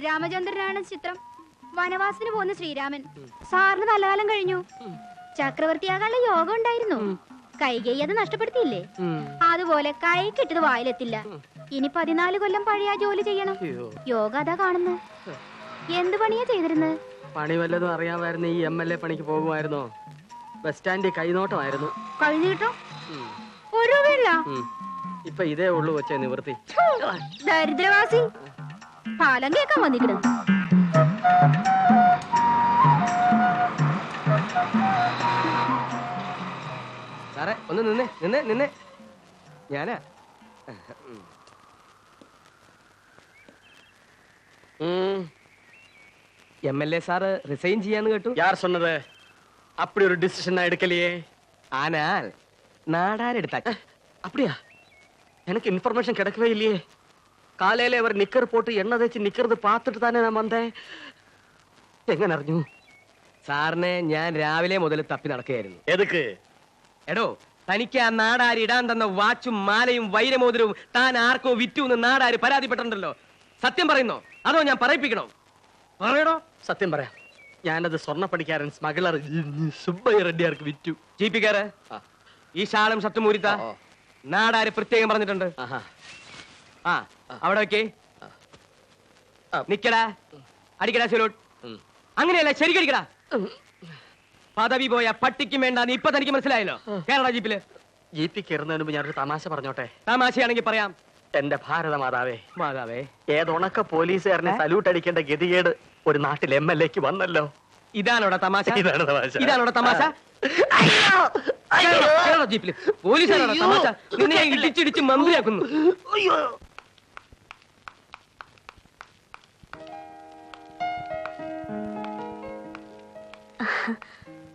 ശ്രീരാമചന്ദ്രനാണ് ചിത്രം. വനവാസത്തിന് പോകുന്ന ശ്രീരാമൻ. സാറിന് നല്ല കാലം കഴിഞ്ഞു. ചക്രവർത്തിയാകാനുള്ള യോഗം ഉണ്ടായിരുന്നു. കൈകൈ അത് നഷ്ടപ്പെടുത്തിയില്ലേ? അതുപോലെ കൈ കിട്ടിയത് വായിലെത്തില്ല. ഇനി 14 കൊല്ലം പഴയ ജോലി ചെയ്യണം. യോഗ അതാ കാണുന്നു. എന്ത് പണിയാ ചെയ്തിരുന്നത്? പണി വല്ലതും അറിയാമായിരുന്നു ഈ MLA പണിക്ക് പോകുമായിരുന്നോ? ബസ് സ്റ്റാൻഡിൽ കൈനോട്ടമായിരുന്നു. കഴിഞ്ഞിട്ടോ? ഒരു രൂപയില്ല. ഇപ്പൊ ഇതേ ഉള്ളു കൊച്ചേ നിവൃത്തി. ദരിദ്രവാസി. പാലം കേൾക്കാൻ വന്നിക്കണം. സാറേ ഒന്ന് നിന്നേ നിന്നേ നിന്നേ. ഞാനാ MLA സാറ് റിസൈൻ ചെയ്യാന്ന് കേട്ടു. യാർ சொன்னது? அப்படி ஒரு டிசிஷன் நான் எடுக்கலையே. ஆனால் நாடார் எடுத்தாச்சு. அப்படியா? எனக்கு இன்ஃபர்மேஷன் கிடைக்கவே இல்லையே. காலையில அவர் நிக்கர் போட்டு எண்ணெய் தேய்ச்சி நிக்கிறது பார்த்துட்டு தானே நான் வந்தேன். എങ്ങനെ അറിഞ്ഞു? സാറിനെ ഞാൻ രാവിലെ മുതൽ തപ്പി നടക്കുകയായിരുന്നു. എതുക്ക്? എടോ, തനിക്ക് ആ നാടാര് ഇടാൻ തന്ന വാച്ചും മാലയും വൈരമോതിരവും താൻ ആർക്കോ വിറ്റു എന്ന് നാടാര് പരാതിപ്പെട്ടിട്ടുണ്ടല്ലോ. സത്യം പറയുന്നോ അതോ ഞാൻ പറയിപ്പിക്കണോ? പറയണോ? സത്യം പറയാം. ഞാനത് സ്വർണ്ണപ്പണിക്കാരൻ സ്മഗ്ലർ സുബ്ബയ്യ റെഡ്ഡിയാർക്ക് വിറ്റു. ജീപ്പിക്കാര് ഈ ഷാളും ഷർട്ടും ഊരിത്ത നാടാര് പ്രത്യേകം പറഞ്ഞിട്ടുണ്ട്. ആ അവിടെ വെക്കേ. നിക്കടാ, അടിക്കടാ സലോട്ട്. അങ്ങനെയല്ല, ശരിക്കടിക്കടാ. പദവി പോയ പട്ടിക്കും വേണ്ടാന്ന് ഇപ്പൊ തനിക്ക് മനസ്സിലായല്ലോ. കേരള ജീപ്പില്. ജീപ്പിൽ കയറുന്നതിന് മുമ്പ് ഞാനൊരു തമാശ പറഞ്ഞോട്ടെ? തമാശയാണെങ്കിൽ പറയാം. എന്റെ ഭാരത മാതാവേ, മാതാവേ, ഏതൊണക്ക പോലീസുകാരനെ സല്യൂട്ട് അടിക്കേണ്ട ഗതികേട് ഒരു നാട്ടിൽ MLAക്ക് വന്നല്ലോ. ഇതാണോടെ തമാശ? ഇതാണ് തമാശ. ഇതാണോടെ തമാശ? ജീപ്പില് പോലീസുകാരോടെ തമാശ. നിന്നെ ഇടിച്ചിടിച്ച് മന്ത്രിയാക്കുന്നു.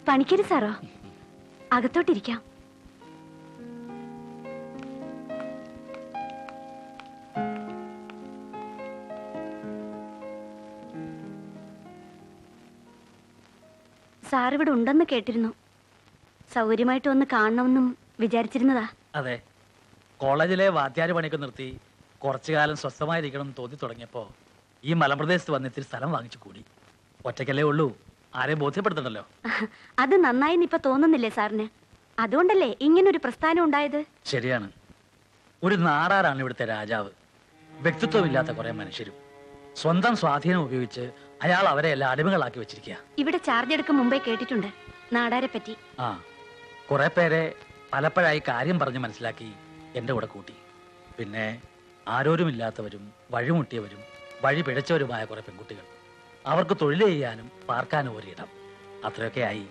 പണിക്കര് സാറോ? അകത്തോട്ടിരിക്കാം. സാർ ഇവിടെ ഉണ്ടെന്ന് കേട്ടിരുന്നു. സൗകര്യമായിട്ട് ഒന്ന് കാണണമെന്നും വിചാരിച്ചിരുന്നതാ. അതെ, കോളേജിലെ വാദ്യാര് പണിയൊക്കെ നിർത്തി കുറച്ചു കാലം സ്വസ്ഥമായിരിക്കണം തോന്നി തുടങ്ങിയപ്പോ ഈ മലമ്പ്രദേശത്ത് വന്ന് ഇത്തിരി സ്ഥലം വാങ്ങിച്ചു കൂടി. ഒറ്റയ്ക്കല്ലേ ഉള്ളൂ, ആരെയും ബോധ്യപ്പെടുത്തണ്ടല്ലോ. അത് നന്നായി ഇപ്പൊ തോന്നുന്നില്ലേ സാറിന്? അതുകൊണ്ടല്ലേ ഇങ്ങനൊരു പ്രസ്ഥാനം ഉണ്ടായത്? ശരിയാണ്. ഒരു നാടാരാണ് ഇവിടുത്തെ രാജാവ്. വ്യക്തിത്വമില്ലാത്ത കുറെ മനുഷ്യരും സ്വന്തം സ്വാധീനം ഉപയോഗിച്ച് അയാൾ അവരെ എല്ലാം അടിമകളാക്കി വെച്ചിരിക്കുക. ഇവിടെ ചാർജ് എടുക്കും മുമ്പേ കേട്ടിട്ടുണ്ട് നാടാരെ പറ്റി. ആ, കുറെ പേരെ പലപ്പോഴായി കാര്യം പറഞ്ഞ് മനസ്സിലാക്കി എന്റെ കൂടെ കൂട്ടി. പിന്നെ ആരോരുമില്ലാത്തവരും വഴിമുട്ടിയവരും വഴി പിഴച്ചവരുമായ കുറെ പെൺകുട്ടികൾ. അവർക്ക് തൊഴിൽ ചെയ്യാനും പാർക്കാനും ഒരിടം. അത്രയൊക്കെ ആയി.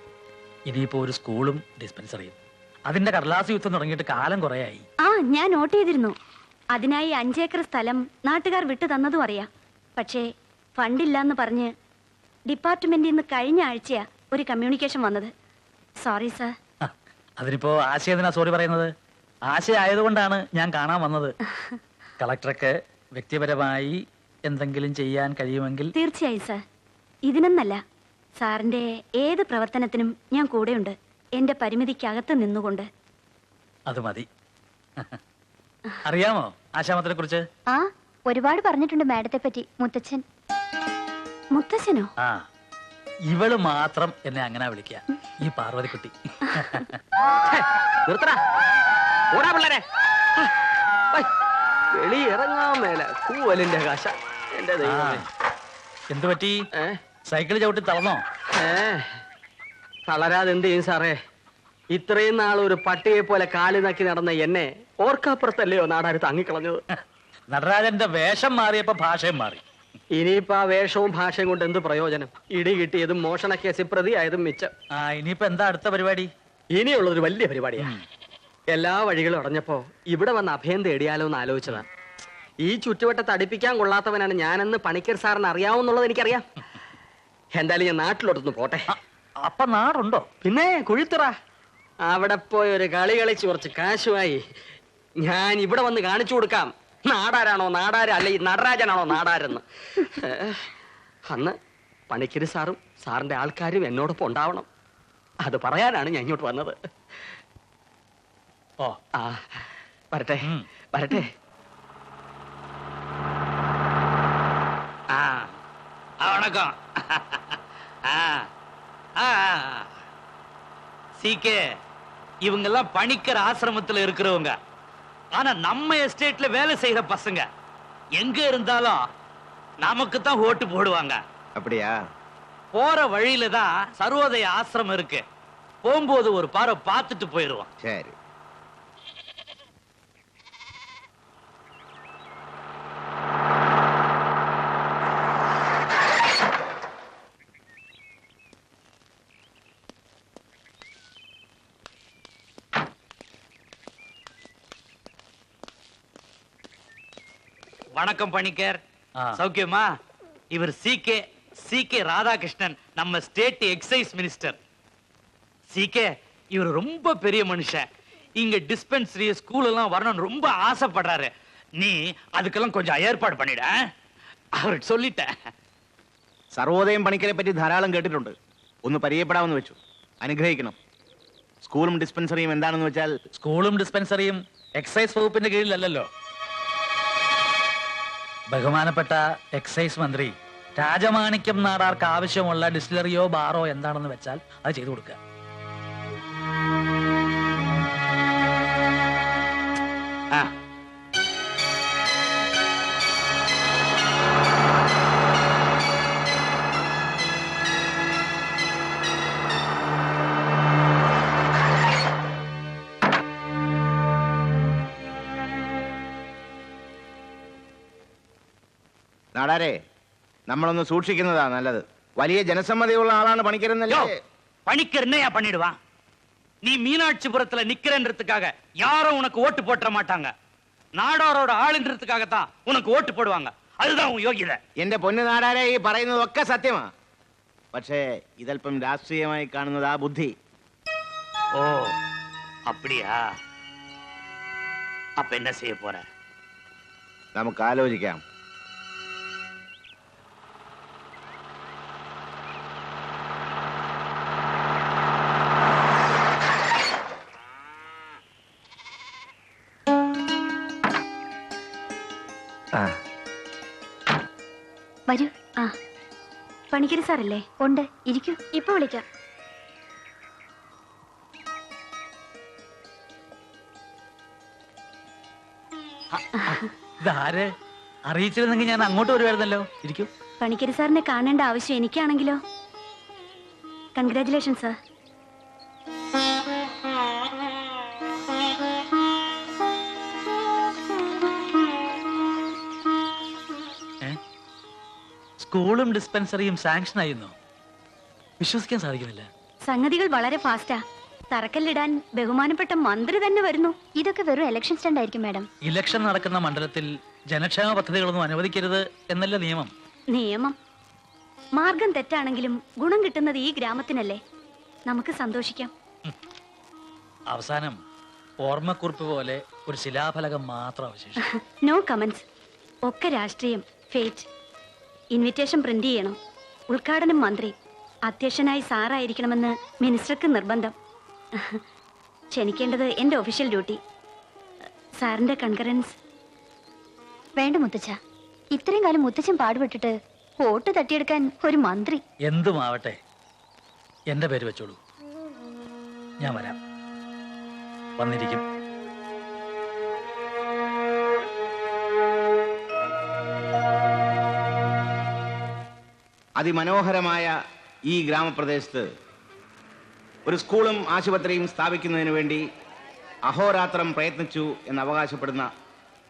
ഇനിയിപ്പോ ഒരു സ്കൂളും ഡിസ്പെൻസറിയും. അതിന്റെ കടലാസ് യുദ്ധം തുടങ്ങിയിട്ട് കാലം കുറയായി. ആ, ഞാൻ നോട്ട് ചെയ്തിരുന്നു. അതിനായി 5 ഏക്കർ സ്ഥലം നാട്ടുകാർ വിട്ടു തന്നതും അറിയാം. പക്ഷേ ഫണ്ടില്ലാന്ന് പറഞ്ഞ് ഡിപ്പാർട്ട്മെന്റിൽ നിന്ന് കഴിഞ്ഞ ആഴ്ചയാ ഒരു കമ്മ്യൂണിക്കേഷൻ വന്നത്. Sorry sir. അതിനിപ്പോ ആശയ എന്തിനാ സോറി പറയുന്നത്? ആശയ ആയതുകൊണ്ടാണ് ഞാൻ കാണാൻ വന്നത്. കളക്ടർക്ക് വ്യക്തിപരമായി എന്തെങ്കിലും ചെയ്യാൻ കഴിയുമെങ്കിൽ. തീർച്ചയായും സാർ. ഇതിനൊന്നല്ല, സാറിന്റെ ഏത് പ്രവർത്തനത്തിനും ഞാൻ കൂടെയുണ്ട്, എന്റെ പരിമിതിക്കകത്ത് നിന്നുകൊണ്ട്. അത് മതി. അറിയാമോ ആശാമത്തിനെ കുറിച്ച്? ആ, ഒരുപാട് പറഞ്ഞിട്ടുണ്ട് മാഡത്തെ പറ്റി. മുത്തച്ഛൻ. മുത്തച്ഛനോ? ആ, ഇവള് മാത്രം എന്നെ അങ്ങനെ വിളിക്കുക, ഈ പാർവതിക്കുട്ടി. വെളിയിറങ്ങാൻ മേല കൂവലിന്റെ കാശ. എന്റെ ദൈവമേ, എന്തു പറ്റി? സൈക്കിൾ ചവിട്ടി തളർന്നോ? തളരാതെ എന്ത് ചെയ്യും സാറേ? ഇത്രയും നാൾ ഒരു പട്ടിയെ പോലെ കാലി നക്കി നടന്ന എന്നെ ഓർക്കപ്പുറത്തല്ലയോ നാടാര് തങ്ങിക്കളഞ്ഞത്? നടരാജന്റെ വേഷം മാറിയപ്പോ ഭാഷയും മാറി. ഇനിയിപ്പോ ആ വേഷവും ഭാഷയും കൊണ്ട് എന്ത് പ്രയോജനം? ഇടി കിട്ടിയതും മോഷണ കേസിൽ പ്രതിയായതും മിച്ചം. ഇനിയിപ്പോ എന്താ അടുത്ത പരിപാടി? ഇനിയുള്ളതൊരു വലിയ പരിപാടിയാണ്. എല്ലാ വഴികളും അടഞ്ഞപ്പോ ഇവിടെ വന്ന് അഭയം തേടിയാലോ എന്ന് ആലോചിച്ചതാ. ഈ ചുറ്റുവട്ടത്ത് അടുപ്പിക്കാൻ കൊള്ളാത്തവനാണ് ഞാനെന്ന് പണിക്കർ സാറിന് അറിയാവുന്നുള്ളത് എനിക്കറിയാം. എന്തായാലും ഞാൻ നാട്ടിലോട്ടൊന്ന് പോട്ടെ. അപ്പൊ നാടുണ്ടോ? പിന്നെ കുഴിത്തുറ. അവിടെ പോയി ഒരു കളി കളിച്ച് കുറച്ച് കാശുമായി ഞാൻ ഇവിടെ വന്ന് കാണിച്ചു കൊടുക്കാം നാടാരാണോ നാടാര്, അല്ലെ നടരാജനാണോ നാടാരെന്ന്. അന്ന് പണിക്കര് സാറും സാറിന്റെ ആൾക്കാരും എന്നോടൊപ്പം ഉണ്ടാവണം. അത് പറയാനാണ് ഞാൻ ഇങ്ങോട്ട് വന്നത്. ഓ, ആ, വരട്ടെ വരട്ടെ. ആ, வணக்கம். சீக்கே, இவங்கெல்லாம் பணிக்கர் ஆசிரமத்துல இருக்கிறவங்க. ஆனா நம்ம எஸ்டேட்ல வேலை செய்யற பசங்க. எங்க இருந்தாலும் நமக்கு தான் ஓட்டு போடுவாங்க. அப்படியா? போற வழியில தான் சர்வோதய ஆசிரமம் இருக்கு. போகும்போது ஒரு பார்வை பார்த்துட்டு போயிடுவோம். சரி. வணக்கம் பணிக்கர். சௌக்கியமா? இவர் சி.கே. ராதாகிருஷ்ணன், நம்ம ஸ்டேட் எக்ஸைஸ் மினிஸ்டர். சி.கே. இவர் ரொம்ப பெரிய மனுஷன். இங்க டிஸ்பென்சரி ஸ்கூல் எல்லாம் வரணும்னு ரொம்ப ஆசைப்படுறாரு. நீ அதுக்கெல்லாம் கொஞ்சம் ஏற்பாடு பண்ணிட. அவருக்கு சொல்லிட்டேன். സർവോദയം പണിക്കരെ പറ്റി ധാരാളം കേട്ടിട്ടുണ്ട്. ഒന്ന് പരിചയപ്പെടാമെന്ന് വെച്ചു. അനുഗ്രഹിക്കണം. സ്കൂളും ഡിസ്പെൻസറിയും എന്താണെന്ന് വെച്ചാൽ? സ്കൂളും ഡിസ്പെൻസറിയും എക്സൈസ് വകുപ്പിന്റെ കീഴിലല്ലോ. ബഹുമാനപ്പെട്ട എക്സൈസ് മന്ത്രി രാജമാണിക്യം നാടാർക്ക് ആവശ്യമുള്ള ഡിസ്റ്റിലറിയോ ബാറോ എന്താണെന്ന് വെച്ചാൽ അത് ചെയ്തു കൊടുക്കുക. നാടാരെ, നമ്മളൊന്ന് സൂക്ഷിക്കുന്നതാ നല്ലത്. വലിയ ജനസമ്മതിയുള്ള ആളാണ് പണിക്കരെന്നല്ലേ? பணிக்கர் என்னையா பண்ணிடுவான்? நீ மீனாட்சிபுரத்துல நிக்கிறன்றதுக்காக யாரும் உனக்கு ஓட்டு போட்ட மாட்டாங்க. நாடாரோட ஆளுன்றதுக்காகத்தான் உனக்கு ஓட்டு போடுவாங்க. அதுதான் உன் யோகிதை. എന്റെ പൊന്നു നാടാരെ, ഈ പറയുന്നതൊക്കെ സത്യമാ. പക്ഷേ ഇതല്പം രാഷ്ട്രീയമായി കാണുന്നതാ ബുദ്ധി. ஓ அப்படியா? அப்ப என்ன செய்ய போற? നമുക്ക് ആലോചിക്കാം. വരൂ. പണിക്കര് സാറല്ലേ? ഉണ്ട്, ഇരിക്കൂ. ഇപ്പൊ വിളിക്കാം. ഇതാര്? അറിയിച്ചിരുന്നെങ്കിൽ ഞാൻ അങ്ങോട്ട് വരുമായിരുന്നല്ലോ. ഇരിക്കൂ. പണിക്കര് സാറിനെ കാണേണ്ട ആവശ്യം എനിക്കാണെങ്കിലോ? Congratulation sir. സ്കൂളും ഡിസ്പെൻസറിയും സാങ്ഷൻ ആയിരുന്നു. വിശ്വസിക്കാൻ സാധിക്കുന്നില്ല. സംഗതികൾ വളരെ ഫാസ്റ്റാ. തറക്കല്ലിടാൻ ബഹുമാനപ്പെട്ട മന്ത്രി തന്നെ വരുന്നു. ഇതൊക്കെ വെറും ഇലക്ഷൻ സ്റ്റണ്ട് ആയിരിക്കും മാഡം. ഇലക്ഷൻ നടക്കുന്ന മണ്ഡലത്തിൽ ജനക്ഷേമ പദ്ധതികളൊന്നും അനുവദിക്കരുത് എന്നല്ല നിയമം. നിയമം മാർഗം തെറ്റാണെങ്കിലും ഗുണം കിട്ടുന്നത് ഈ ഗ്രാമത്തിനല്ലേ? നമുക്ക് സന്തോഷിക്കാം. അവസാനം ഓർമ്മക്കുറിപ്പ് പോലെ ഒരു ശിലാഫലകം മാത്രം അവശേഷിക്കും. No comments. ഒക്കെ രാഷ്ട്രീയം, ഫേറ്റ്. ഇൻവിറ്റേഷൻ പ്രിന്റ് ചെയ്യണം. ഉദ്ഘാടനം മന്ത്രി, അധ്യക്ഷനായി സാറായിരിക്കണമെന്ന് മിനിസ്റ്റർക്ക് നിർബന്ധം. ക്ഷണിക്കേണ്ടത് എന്റെ ഒഫീഷ്യൽ ഡ്യൂട്ടി. സാറിന്റെ കൺകറൻസ് വേണ്ട മുത്തച്ഛ. ഇത്രയും കാലം മുത്തച്ഛൻ പാടുപെട്ടിട്ട് വോട്ട് തട്ടിയെടുക്കാൻ ഒരു മന്ത്രി. എന്തുമാവട്ടെ, എന്റെ പേര് വെച്ചോളൂ. ഞാൻ വരാം. വന്നിരിക്കും. അതിമനോഹരമായ ഈ ഗ്രാമപ്രദേശത്ത് ഒരു സ്കൂളും ആശുപത്രിയും സ്ഥാപിക്കുന്നതിന് വേണ്ടി അഹോരാത്രം പ്രയത്നിച്ചു എന്ന് അവകാശപ്പെടുന്ന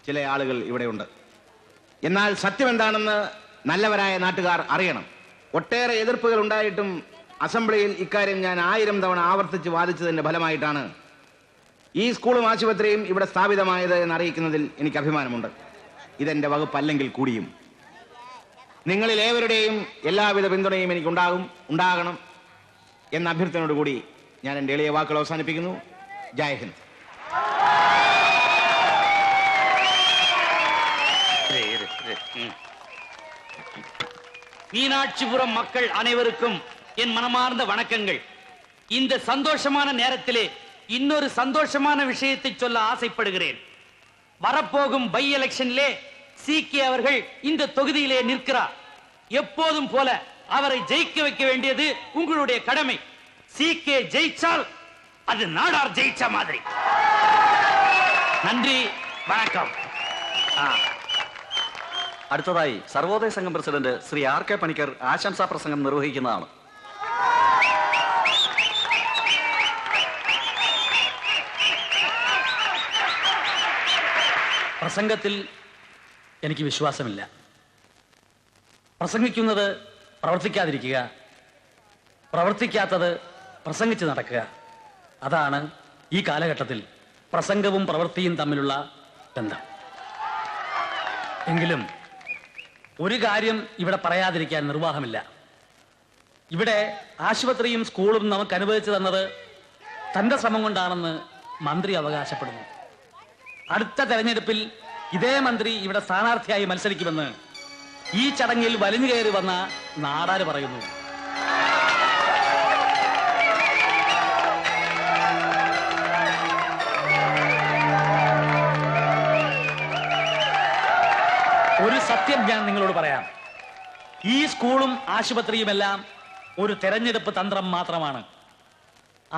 ചില ആളുകൾ ഇവിടെയുണ്ട്. എന്നാൽ സത്യം എന്താണെന്ന് നല്ലവരായ നാട്ടുകാർ അറിയണം. ഒട്ടേറെ എതിർപ്പുകൾ ഉണ്ടായിട്ടും അസംബ്ലിയിൽ ഇക്കാര്യം ഞാൻ 1000 തവണ ആവർത്തിച്ച് വാദിച്ചതിന്റെ ഫലമായിട്ടാണ് ഈ സ്കൂളും ആശുപത്രിയും ഇവിടെ സ്ഥാപിതമായത് എന്നറിയിക്കുന്നതിൽ എനിക്ക് അഭിമാനമുണ്ട്. ഇതെന്റെ വകുപ്പല്ലെങ്കിൽ കൂടിയും നിങ്ങളിൽ ഏവരുടെയും എല്ലാവിധ പിന്തുണയും ഉണ്ടാകണം എന്ന അഭ്യർത്ഥനയോടുകൂടി ഞാൻ എൻ്റെ എളിയ വാക്കുകൾ അവസാനിപ്പിക്കുന്നു. ജയ് ഹിന്ദ്. மீனாட்சிபுரம் மக்கள் அனைவருக்கும் என் மனமார்ந்த வணக்கங்கள். இந்த சந்தோஷமான நேரத்திலே இன்னொரு சந்தோஷமான விஷயத்தை சொல்ல ஆசைப்படுகிறேன். வரப்போகும் பை எலெக்ஷனிலே சி.கே. அவர்கள் இந்த தொகுதியிலே நிற்கிறார். எப்போதும் போல அவரை ஜெயிக்க வைக்க வேண்டியது உங்களுடைய கடமை. சீக்கே ஜெயிச்சால் அது நாடார் ஜெயிச்ச மாதிரி. நன்றி, வணக்கம். അടുത്തതായി Sarvodaya Sangham president Shri R K Panicker ആശംസാ പ്രസംഗം നിർവഹിക്കുന്നതാണ്. പ്രസംഗത്തിൽ എനിക്ക് വിശ്വാസമില്ല. പ്രസംഗിക്കുന്നത് പ്രവർത്തിക്കാതിരിക്കുക, പ്രവർത്തിക്കാത്തത് പ്രസംഗിച്ച് നടക്കുക. അതാണ് ഈ കാലഘട്ടത്തിൽ പ്രസംഗവും പ്രവൃത്തിയും തമ്മിലുള്ള ബന്ധം. എങ്കിലും ഒരു കാര്യം ഇവിടെ പറയാതിരിക്കാൻ നിർവാഹമില്ല. ഇവിടെ ആശുപത്രിയും സ്കൂളും നമുക്ക് അനുവദിച്ചു തന്നത് തന്റെ ശ്രമം കൊണ്ടാണെന്ന് മന്ത്രി അവകാശപ്പെടുന്നു. അടുത്ത തെരഞ്ഞെടുപ്പിൽ ഇതേ മന്ത്രി ഇവിടെ സ്ഥാനാർത്ഥിയായി മത്സരിക്കുമെന്ന് ഈ ചടങ്ങിൽ വലിഞ്ഞു കയറി വന്ന നാടാര് പറയുന്നു. ഒരു സത്യം ഞാൻ നിങ്ങളോട് പറയാം. ഈ സ്കൂളും ആശുപത്രിയുമെല്ലാം ഒരു തെരഞ്ഞെടുപ്പ് തന്ത്രം മാത്രമാണ്.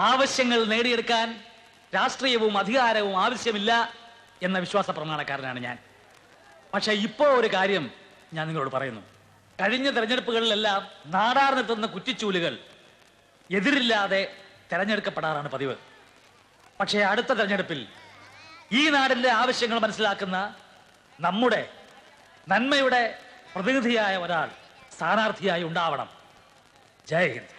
ആവശ്യങ്ങൾ നേടിയെടുക്കാൻ രാഷ്ട്രീയവും അധികാരവും ആവശ്യമില്ല എന്ന വിശ്വാസ പ്രമാണക്കാരനാണ് ഞാൻ. പക്ഷെ ഇപ്പോ ഒരു കാര്യം ഞാൻ നിങ്ങളോട് പറയുന്നു. കഴിഞ്ഞ തെരഞ്ഞെടുപ്പുകളിലെല്ലാം നാടാർ നിർത്തുന്ന കുറ്റിച്ചൂലുകൾ എതിരില്ലാതെ തെരഞ്ഞെടുക്കപ്പെടാറാണ് പതിവ്. പക്ഷേ അടുത്ത തെരഞ്ഞെടുപ്പിൽ ഈ നാടിന്റെ ആവശ്യങ്ങൾ മനസ്സിലാക്കുന്ന നമ്മുടെ നന്മയുടെ പ്രതിനിധിയായ ഒരാൾ സ്ഥാനാർത്ഥിയായി ഉണ്ടാവണം. ജയ് ഹിന്ദ്.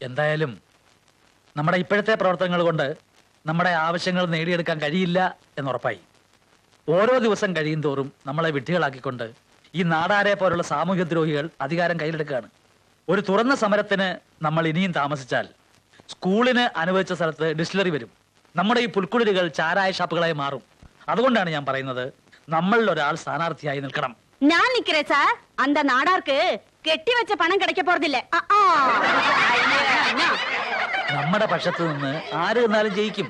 എന്തായാലും നമ്മുടെ ഇപ്പോഴത്തെ പ്രവർത്തനങ്ങൾ കൊണ്ട് നമ്മുടെ ആവശ്യങ്ങൾ നേടിയെടുക്കാൻ കഴിയില്ല എന്നുറപ്പായി. ഓരോ ദിവസം കഴിയും തോറും നമ്മളെ വിഡ്ഢികളാക്കിക്കൊണ്ട് ഈ നാടാരെ പോലുള്ള സാമൂഹ്യ ദ്രോഹികൾ അധികാരം കയ്യിലെടുക്കുകയാണ്. ഒരു തുറന്ന സമരത്തിന് നമ്മൾ ഇനിയും താമസിച്ചാൽ സ്കൂളിന് അനുവദിച്ച സ്ഥലത്ത് ഡിസ്റ്റിലറി വരും. നമ്മുടെ ഈ പുൽക്കുടിലുകൾ ചാരായ ഷാപ്പുകളായി മാറും. അതുകൊണ്ടാണ് ഞാൻ പറയുന്നത്, നമ്മളിൽ ഒരാൾ സ്ഥാനാർത്ഥിയായി നിൽക്കണം. ഞാൻ നിക്കറേ സാർ. അന്ത നാടാർക്ക് കെട്ടിവെച്ച പണം കിടക്ക പോറതില്ല. നമ്മുടെ പക്ഷത്ത് നിന്ന് ആര് നിന്നാലും ജയിക്കും.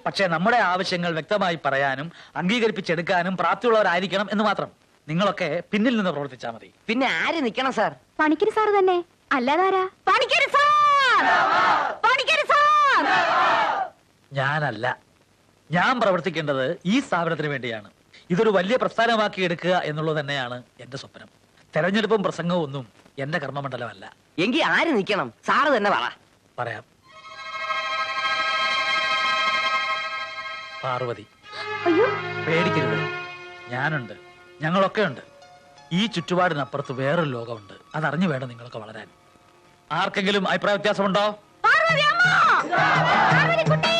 പക്ഷെ നമ്മുടെ ആവശ്യങ്ങൾ വ്യക്തമായി പറയാനും അംഗീകരിപ്പിച്ചെടുക്കാനും പ്രാപ്തിയുള്ളവരായിരിക്കണം എന്ന് മാത്രം. നിങ്ങളൊക്കെ പിന്നിൽ നിന്ന് പ്രവർത്തിച്ചാൽ മതി. പിന്നെ ആര് നിക്കണം സാർ? പണിക്കര് സാർ തന്നെ, അല്ലാതാരാ? Panicker sir, Panicker sir. ഞാനല്ല, ഞാൻ പ്രവർത്തിക്കേണ്ടത് ഈ സ്ഥാപനത്തിന് വേണ്ടിയാണ്. ഇതൊരു വലിയ പ്രസ്ഥാനമാക്കി എടുക്കുക എന്നുള്ളത് തന്നെയാണ് എന്റെ സ്വപ്നം. തെരഞ്ഞെടുപ്പും പ്രസംഗവും ഒന്നും എന്റെ കർമ്മമണ്ഡലമല്ല. എങ്കിൽ ആര് നിക്കണം? സാറ് തന്നെ പറ. പറയാം. പാർവതി. അയ്യോ, പേടിക്കരുത്, ഞാനുണ്ട്, ഞങ്ങളൊക്കെ ഉണ്ട്. ഈ ചുറ്റുപാടിനപ്പുറത്ത് വേറൊരു ലോകമുണ്ട്. അതറിഞ്ഞു വേണം നിങ്ങളൊക്കെ വളരാൻ. ആർക്കെങ്കിലും അഭിപ്രായ വ്യത്യാസമുണ്ടോ? പാർവതി അമ്മ, പാർവതി കുട്ടി.